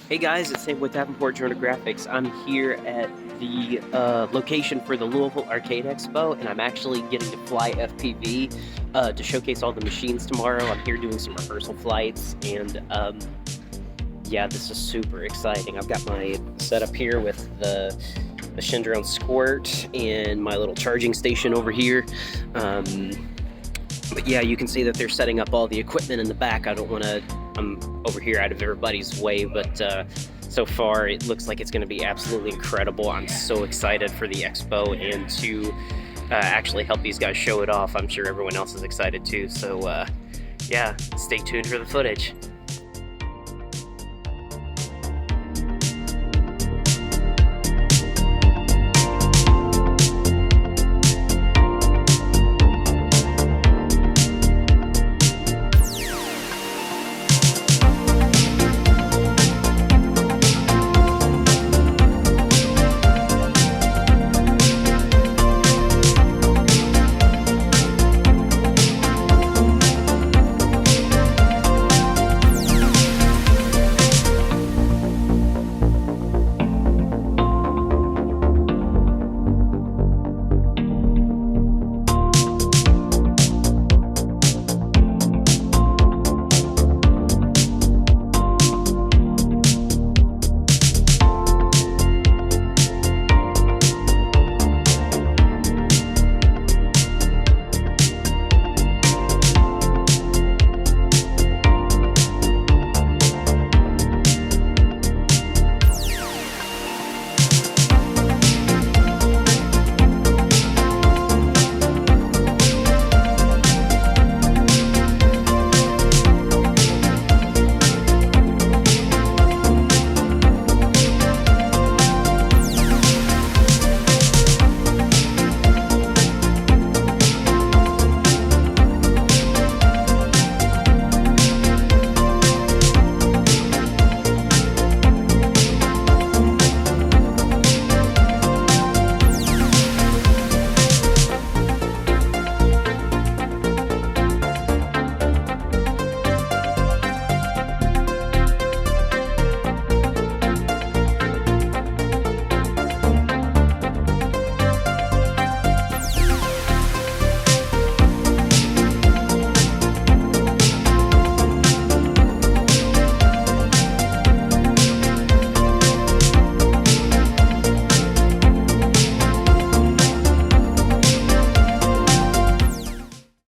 Hey guys, it's Sam with Davenport Drone Graphics. I'm here at the location for the Louisville Arcade Expo, and I'm actually getting to fly FPV to showcase all the machines tomorrow. I'm here doing some rehearsal flights, and yeah, this is super exciting. I've got my setup here with the Shendrones Squirt and my little charging station over here. But yeah, you can see that they're setting up all the equipment in the back. I'm over here out of everybody's way, but so far it looks like it's going to be absolutely incredible. I'm so excited for the expo and to actually help these guys show it off. I'm sure everyone else is excited too. So yeah, stay tuned for the footage.